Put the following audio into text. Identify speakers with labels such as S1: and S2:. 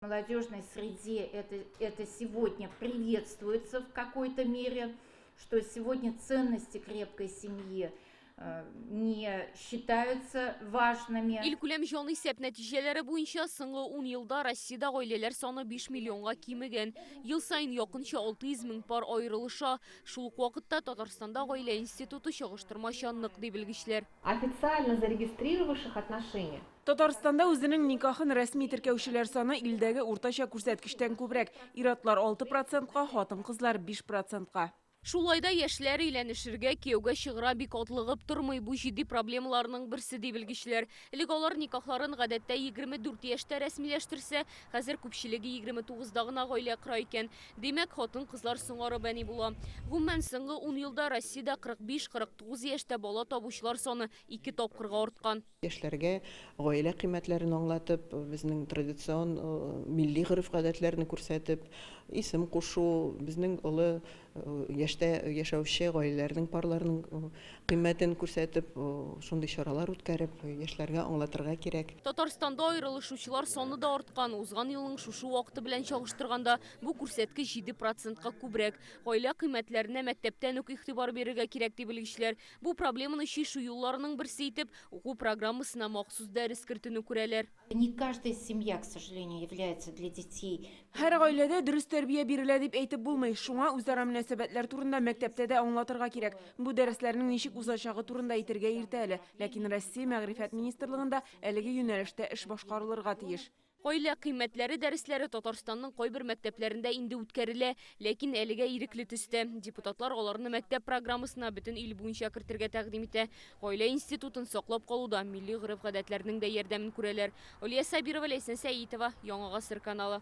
S1: молодежной среде это сегодня приветствуется в какой-то мере, что сегодня ценности крепкой семьи не считаются важными.
S2: İlkülem janı isep neticeleri boyunca soңғы 10 yılda Rossiyada aileler sonu 5 milyonga kemegen. Yıl sayın yakınça 600 min par ayrılışa. Şuluk vaqtda Tatarstanda aile institutu çağıştırma şanlık deyip bilgiçler.
S3: Официально зарегистрировавших отношения
S4: Татарстанда өзінің никахын рәсми тіркәүшілер саны илдәге уртача күрсәткештән күбрәк. Иратлар 6%-ка, хатын-кызлар 5%-ка.
S2: Шулайда яшьләр өйләнешергә, кияүгә чыгыра бик атлыгып тормый. Бу җитди проблемаларның берсе дип белгечләр. Элек алар никахларын гадәттә 24 яшьтә рәсмиләштерсә, хәзер күпчелеге 29да гына гаилә кора икән. Димәк, хатын-кызлар соңары бәни була. Гомумән соңгы 10 елда Россиядә 45-49 яшьтә бала табучылар саны 2 тапкырга арткан.
S5: Яшьләргә гаилә кыйммәтләрен аңлатып, безнең традицион милли гореф-гадәтләрне күрсәтеп, исем кушу, безнең олы яшьтә яшәүче гаиләләрнең парларының кыйммәтен күрсәтеп, шундый чаралар үткәреп, яшьләргә аңлатырга кирәк.
S2: Татарстанда аерылышучылар саны да арткан. Узган елның шушы вакыты белән чагыштырганда бу күрсәткеч 7%-ка күбрәк. Гаилә кыйммәтләренә мәктәптән үк игътибар бирергә кирәк дип белгечләр. Бу проблеманы чишү юлларының берсе итеп уку программасына махсус дәрес кертүне күрәләр.
S1: Не каждая семья, к сожалению, является для детей.
S4: Һәр гаиләдә дөрес тәрбия бирелә дип әйтеп булмый. Шуңа үзара мөнәсәбәтләр турында мәктәптә дә аңлатырга кирәк. Бу дәресләрнең ничек узачагы турында әйтергә иртә әле. Ләкин Россия Мәгърифәт министрлыгында әлеге юнәлештә эш башкарылырга тиеш.
S2: Гаилә кыйммәтләре дәресләре Татарстанның кайбер мәктәпләрендә инде үткәрелә, ләкин әлегә ирекле төстә. Депутатлар аларны мәктәп программасына бөтен ил буенча кертергә тәкъдим итә. Гаилә институтын саклап калуда милли гореф-гадәтләрнең дә ярдәмен күрәләр. Алия Сабирова, Ләйсән Сәитова, Яңа Гасыр каналы.